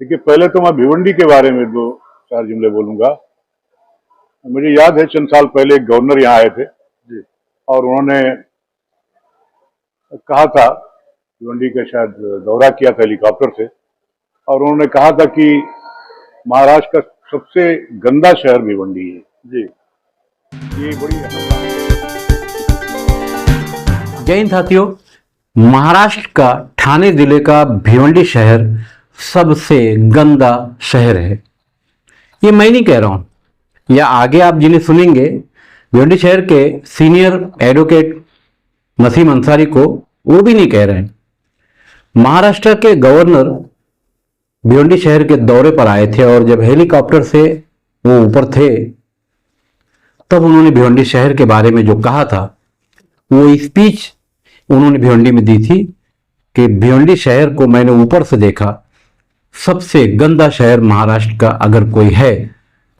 देखिए, पहले तो मैं भिवंडी के बारे में दो चार जुमले बोलूंगा। मुझे याद है चंद साल पहले एक गवर्नर यहाँ आए थे जी, और उन्होंने कहा था, भिवंडी का शायद दौरा किया था हेलीकॉप्टर से, और उन्होंने कहा था कि महाराष्ट्र का सबसे गंदा शहर भिवंडी है जी। ये बड़ी अहम बात है। जय हिंद साथियों। महाराष्ट्र का ठाणे जिले का भिवंडी शहर सबसे गंदा शहर है। ये मैं नहीं कह रहा हूं, या आगे आप जिन्हें सुनेंगे भिवंडी शहर के सीनियर एडवोकेट नसीम अंसारी को, वो भी नहीं कह रहे हैं। महाराष्ट्र के गवर्नर भिवंडी शहर के दौरे पर आए थे और जब हेलीकॉप्टर से वो ऊपर थे तब उन्होंने भिवंडी शहर के बारे में जो कहा था, वो स्पीच उन्होंने भिवंडी में दी थी कि भिवंडी शहर को मैंने ऊपर से देखा, सबसे गंदा शहर महाराष्ट्र का अगर कोई है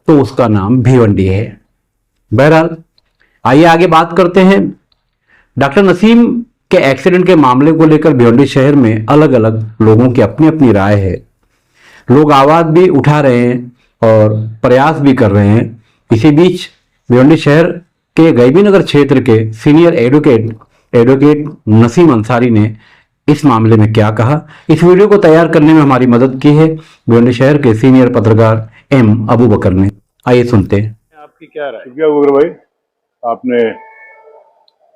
तो उसका नाम भिवंडी है। बहरहाल आइए आगे बात करते हैं। डॉक्टर नसीम के एक्सीडेंट के मामले को लेकर भिवंडी शहर में अलग अलग लोगों की अपनी अपनी राय है। लोग आवाज भी उठा रहे हैं और प्रयास भी कर रहे हैं। इसी बीच भिवंडी शहर के गैबीनगर क्षेत्र के सीनियर एडवोकेट नसीम अंसारी ने इस मामले में क्या कहा, इस वीडियो को तैयार करने में हमारी मदद की है भिवंडी शहर के सीनियर पत्रकार एम अबू बकर ने। आइए सुनते हैं। आपकी क्या राय? शुक्रिया गुगर भाई, आपने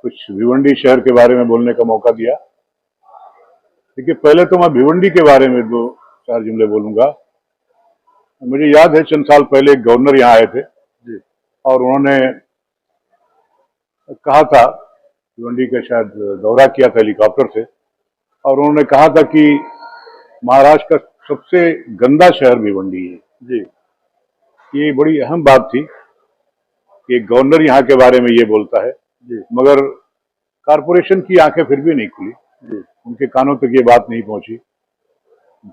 कुछ भिवंडी शहर के बारे में बोलने का मौका दिया। देखिए, पहले तो मैं भिवंडी के बारे में दो चार जुमले बोलूंगा। मुझे याद है चंद साल पहले एक गवर्नर यहाँ आए थे जी, और उन्होंने कहा था, भिवंडी का शायद दौरा किया था हेलीकॉप्टर से, और उन्होंने कहा था कि महाराष्ट्र का सबसे गंदा शहर भिवंडी है जी। ये बड़ी अहम बात थी कि एक गवर्नर यहाँ के बारे में ये बोलता है जी, मगर कारपोरेशन की आंखें फिर भी नहीं खुली जी, उनके कानों तक ये बात नहीं पहुंची।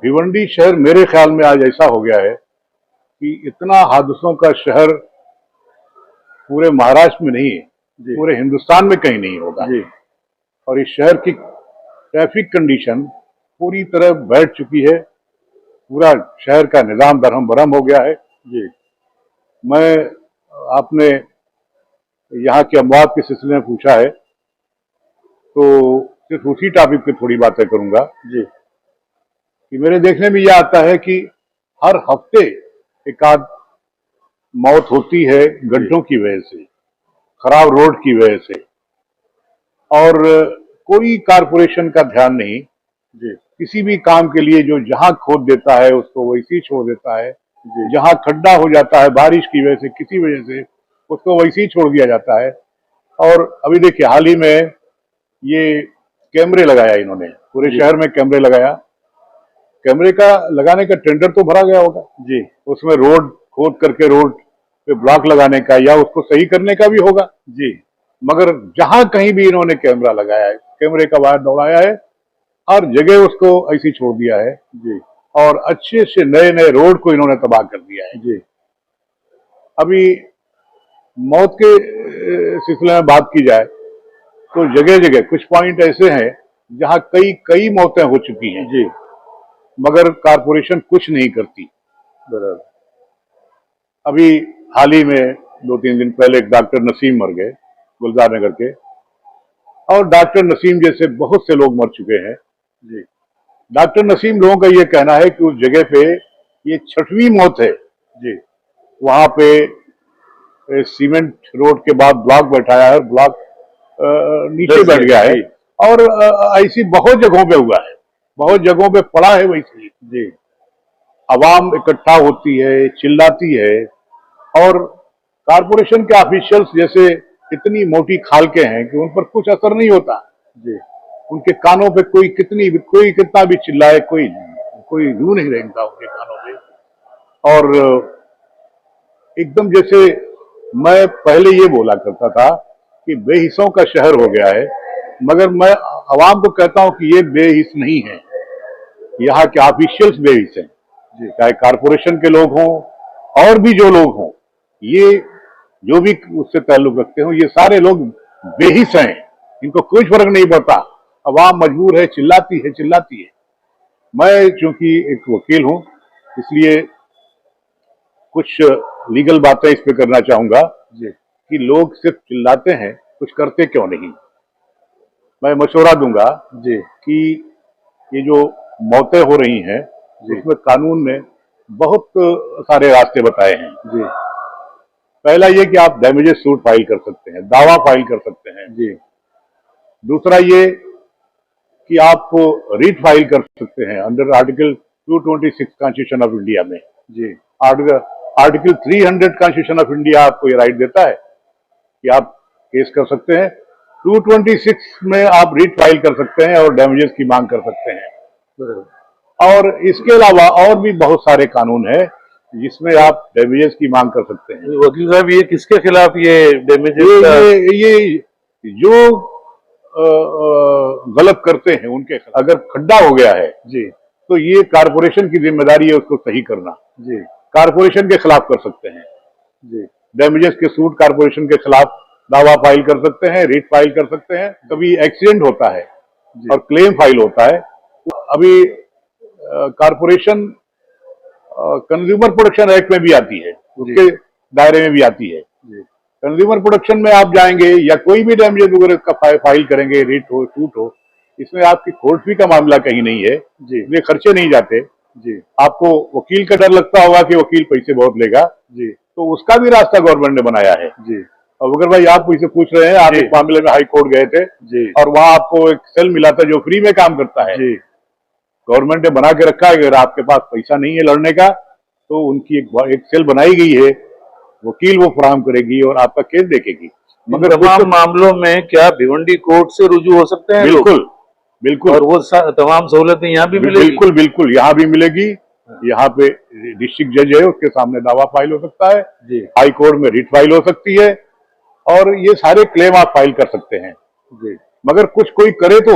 भिवंडी शहर मेरे ख्याल में आज ऐसा हो गया है कि इतना हादसों का शहर पूरे महाराष्ट्र में नहीं है, पूरे हिंदुस्तान में कहीं नहीं होगा जी। और इस शहर की ट्रैफिक कंडीशन पूरी तरह बैठ चुकी है, पूरा शहर का निजाम दरहम बरहम हो गया है जी। मैं आपने यहाँ के अमवात के सिलसिले में पूछा है तो सिर्फ उसी टॉपिक पे थोड़ी बातें करूंगा जी, कि मेरे देखने में यह आता है कि हर हफ्ते एक आध मौत होती है गड्ढों की वजह से, खराब रोड की वजह से, और कोई कारपोरेशन का ध्यान नहीं जी। किसी भी काम के लिए जो जहां खोद देता है उसको वैसे छोड़ देता है जी। जहां खड्डा हो जाता है बारिश की वजह से, किसी वजह से, उसको वैसे ही छोड़ दिया जाता है। और अभी देखिए, हाल ही में ये कैमरे लगाया इन्होंने, पूरे शहर में कैमरे लगाया। कैमरे का लगाने का टेंडर तो भरा गया होगा जी, उसमें रोड खोद करके रोड पे ब्लॉक लगाने का या उसको सही करने का भी होगा जी। मगर जहां कहीं भी इन्होंने कैमरा लगाया है, कैमरे का वायर दौड़ाया है, हर जगह उसको ऐसी छोड़ दिया है जी। और अच्छे से नए नए रोड को इन्होंने तबाह कर दिया है जी। अभी मौत के सिलसिले में बात की जाए तो जगह जगह कुछ पॉइंट ऐसे हैं जहां कई कई मौतें हो चुकी हैं जी, मगर कारपोरेशन कुछ नहीं करती। बराबर। अभी हाल ही में 2-3 दिन पहले एक डॉक्टर नसीम मर गए गुलजार नगर के, और डॉक्टर नसीम जैसे बहुत से लोग मर चुके हैं जी। डॉक्टर नसीम लोगों का ये कहना है कि उस जगह पे ये 6वीं मौत है जी। वहां पे सीमेंट रोड के बाद ब्लॉक बैठाया है, ब्लॉक नीचे बैठ गया है, और ऐसी बहुत जगहों पे हुआ है, बहुत जगहों पे पड़ा है वैसे जी। आवाम इकट्ठा होती है, चिल्लाती है, और कारपोरेशन के ऑफिशियल्स जैसे इतनी मोटी खाल के हैं कि उन पर कुछ असर नहीं होता जी। उनके कानों पे कोई कितना भी चिल्लाए, कोई रू नहीं रेंगता उनके कानों पे। और एकदम जैसे मैं पहले ये बोला करता था कि बेहिस्सों का शहर हो गया है, मगर मैं आवाम को कहता हूं कि ये बेहिस नहीं है, यहाँ के ऑफिशियल्स बेहिस हैं जी। चाहे कारपोरेशन के लोग हों और भी जो लोग हों, ये जो भी उससे ताल्लुक रखते हो, ये सारे लोग बेहिस हैं, इनको कुछ फर्क नहीं पड़ता। अवाम मजबूर है, चिल्लाती है। मैं चूंकि एक वकील हूं, इसलिए कुछ लीगल बातें इस पे करना चाहूंगा जी कि लोग सिर्फ चिल्लाते हैं, कुछ करते क्यों नहीं। मैं मशवरा दूंगा जी कि ये जो मौतें हो रही हैं उसमें कानून ने बहुत सारे रास्ते बताए हैं। जी पहला ये कि आप डैमेजेस सूट फाइल कर सकते हैं, दावा फाइल कर सकते हैं। जी दूसरा ये कि आप रीट फाइल कर सकते हैं under article 226 constitution of India में। जी आर्टिकल 300 कॉन्स्टिट्यूशन ऑफ इंडिया आपको ये राइट देता है कि आप केस कर सकते हैं। 226 में आप रीट फाइल कर सकते हैं और डैमेजेस की मांग कर सकते हैं। बराबर। और इसके अलावा और भी बहुत सारे कानून हैं जिसमें आप डैमेजेस की मांग कर सकते हैं। वकील साहब, ये किसके खिलाफ ये डैमेजेस का? ये जो गलत करते हैं उनके खिलाफ। अगर खड्डा हो गया है जी तो ये कारपोरेशन की जिम्मेदारी है उसको सही करना। जी कारपोरेशन के खिलाफ कर सकते हैं जी डैमेजेस के सूट, कारपोरेशन के खिलाफ दावा फाइल कर सकते हैं, रीट फाइल कर सकते हैं। कभी एक्सीडेंट होता है और क्लेम फाइल होता है। अभी कारपोरेशन कंज्यूमर प्रोटेक्शन एक्ट में भी आती है, उसके दायरे में भी आती है। कंज्यूमर प्रोटेक्शन में आप जाएंगे या कोई भी डैमेजेस वगैरह का फाइल करेंगे, रीट हो, सूट हो, इसमें आपकी कोर्ट फी का मामला कहीं नहीं है, इसलिए खर्चे नहीं जाते। जी आपको वकील का डर लगता होगा कि वकील पैसे बहुत लेगा, जी तो उसका भी रास्ता गवर्नमेंट ने बनाया है। जी और अगर भाई आप मुझसे पूछ रहे हैं, आप जी। इस मामले में हाई कोर्ट गए थे जी और वहां आपको एक सेल मिला था जो फ्री में काम करता है। जी गवर्नमेंट ने बना के रखा है, अगर आपके पास पैसा नहीं है लड़ने का तो उनकी एक सेल बनाई गई है, वकील वो फराहम करेगी और आपका केस देखेगी। मगर तमाम मामलों में क्या भिवंडी कोर्ट से रुजू हो सकते हैं? बिल्कुल बिल्कुल। और वो तमाम सहूलतें यहाँ भी मिलेगी? बिल्कुल बिल्कुल, यहाँ भी मिलेगी। यहाँ पे डिस्ट्रिक्ट जज है, उसके सामने दावा फाइल हो सकता है जी हाई कोर्ट में रीट फाइल हो सकती है और ये सारे क्लेम आप फाइल कर सकते हैं। जी मगर कुछ कोई करे तो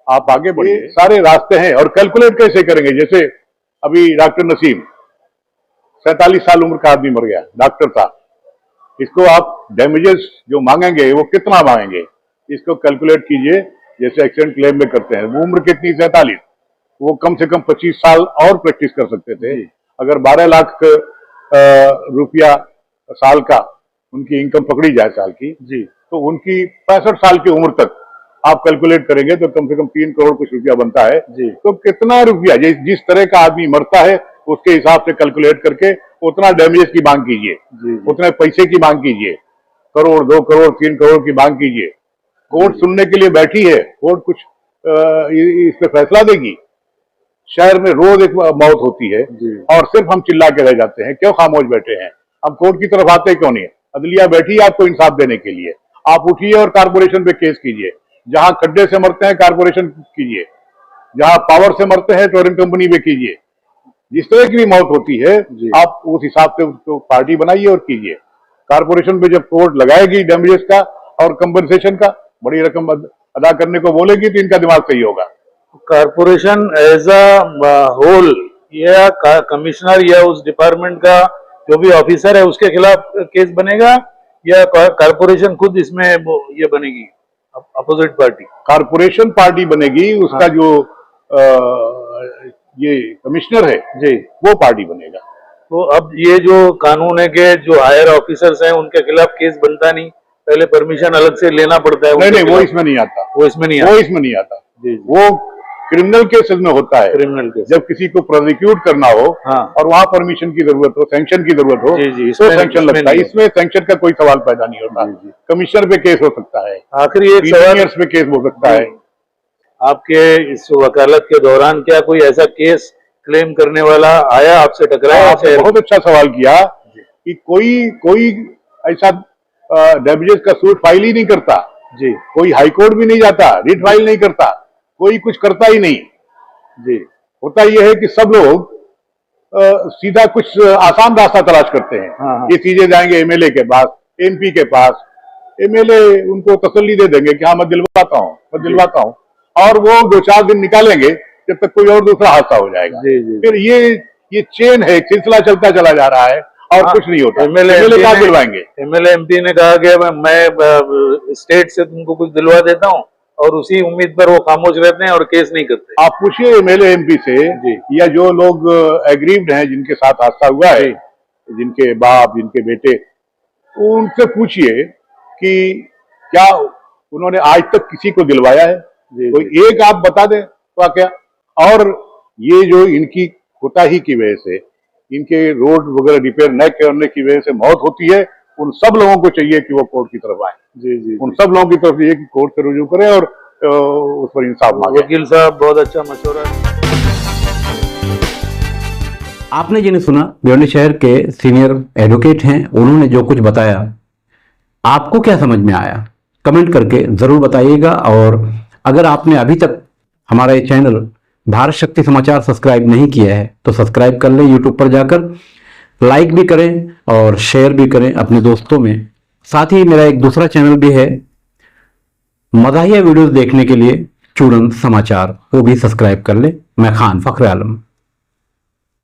आप आगे बढ़िए, सारे रास्ते हैं। और कैलकुलेट कैसे करेंगे? जैसे अभी डॉक्टर नसीम 47 साल उम्र का आदमी मर गया, डॉक्टर था। इसको आप डैमेजेस जो मांगेंगे वो कितना मांगेंगे, इसको कैलकुलेट कीजिए। जैसे एक्सीडेंट क्लेम में करते हैं, वो उम्र कितनी? 47। वो कम से कम 25 साल और प्रैक्टिस कर सकते थे। अगर 12 लाख रुपया साल का उनकी इनकम पकड़ी जाए साल की, जी तो उनकी 65 साल की उम्र तक आप कैलकुलेट करेंगे तो कम से कम 3 करोड़ कुछ रुपया बनता है। जी तो कितना रुपया जिस तरह का आदमी मरता है उसके हिसाब से कैलकुलेट करके उतना डैमेजेस की मांग कीजिए, जी उतने पैसे की मांग कीजिए। करोड़, 2 करोड़, 3 करोड़ की मांग कीजिए। कोर्ट सुनने के लिए बैठी है, कोर्ट कुछ इस पे फैसला देगी। शहर में रोज एक मौत होती है जी और सिर्फ हम चिल्ला के रह जाते हैं। क्यों खामोश बैठे हैं? हम कोर्ट की तरफ आते क्यों नहीं? अदलिया बैठी है आपको इंसाफ देने के लिए। आप उठिए और कारपोरेशन पे केस कीजिए। जहां खड्डे से मरते हैं कारपोरेशन कीजिए, जहां पावर से मरते हैं टोरेंट कंपनी पे कीजिए। जिस तरह की भी मौत होती है आप उस हिसाब से उसको पार्टी बनाइए और कीजिए। कारपोरेशन पे जब कोर्ट लगाएगी डैमेजेस का और कंपनसेशन का, बड़ी रकम अदा करने को बोलेगी तो इनका दिमाग सही होगा। कारपोरेशन एज अ होल या कमिश्नर या उस डिपार्टमेंट का जो भी ऑफिसर है उसके खिलाफ केस बनेगा या कारपोरेशन खुद इसमें ये बनेगी अपोजिट पार्टी? कारपोरेशन पार्टी बनेगी, उसका जो ये कमिश्नर है जी वो पार्टी बनेगा। तो अब ये जो कानून है कि जो हायर ऑफिसर्स हैं उनके खिलाफ केस बनता नहीं, पहले परमिशन अलग से लेना पड़ता है? नहीं, वो इसमें नहीं आता। वो इसमें नहीं वो इसमें नहीं आता। जी वो क्रिमिनल केसेस में होता है। क्रिमिनल केस जब किसी को प्रोसिक्यूट करना हो हाँ और वहां परमिशन की जरूरत हो, सैंक्शन की जरूरत हो, जी जी तो इसमें सैंक्शन लगता है। इसमें सैंक्शन का कोई सवाल पैदा नहीं होता। जी, जी। कमिश्नर पे केस हो सकता है, आखिरी एक सवाल, इंजीनियर्स पे केस हो सकता है। आपके इस वकालत के दौरान क्या कोई ऐसा केस क्लेम करने वाला आया, आपसे टकराया? आपने बहुत अच्छा सवाल किया कि कोई ऐसा डैमेजेस का सूट फाइल ही नहीं करता। जी कोई हाई कोर्ट भी नहीं जाता, रिट फाइल नहीं करता, कोई कुछ करता ही नहीं। जी होता यह है कि सब लोग सीधा कुछ आसान रास्ता तलाश करते हैं। हाँ। ये चीजें जाएंगे एमएलए के पास, एमपी के पास। एमएलए उनको तसल्ली दे देंगे कि हाँ मैं दिलवाता हूँ और वो 2-4 दिन निकालेंगे जब तक कोई और दूसरा हादसा हो जाएगा। जी जी फिर ये चेन है, सिलसिला चलता चला जा रहा है और कुछ नहीं होता। एमएलए कहाँ दिलवाएंगे? एमएलए एमपी ने कहा कि मैं स्टेट से तुमको कुछ दिलवा देता हूँ और उसी उम्मीद पर वो खामोश रहते हैं और केस नहीं करते। आप पूछिए एमएलए एमपी से जी। या जो लोग एग्रीव्ड हैं जिनके साथ हादसा हुआ है, जिनके बाप जिनके बेटे, उनसे पूछिए कि क्या उन्होंने आज तक किसी को दिलवाया है? कोई एक आप बता दें तो क्या। और ये जो इनकी कोताही की वजह से, इनके रोड वगैरह रिपेयर न करने की वजह से मौत होती है, उन सब लोगों को चाहिए कि वो कोर्ट की तरफ आए। जी उन सब लोगों की तरफ चाहिए कि कोर्ट से रुजू करें और उस पर इंसाफ मांगे। वकील साहब बहुत अच्छा मशवरा। आपने जिन्हें सुना भिवंडी शहर के सीनियर एडवोकेट हैं, उन्होंने जो कुछ बताया आपको क्या समझ में आया कमेंट करके ज़रूर बताइएगा। और अगर आपने अभी तक हमारा ये चैनल भारत शक्ति समाचार सब्सक्राइब नहीं किया है तो सब्सक्राइब कर लें, यूट्यूब पर जाकर लाइक भी करें और शेयर भी करें अपने दोस्तों में। साथ ही मेरा एक दूसरा चैनल भी है मज़ाहिया वीडियोस देखने के लिए, चूड़न समाचार, वो भी सब्सक्राइब कर लें। मैं खान फखर आलम।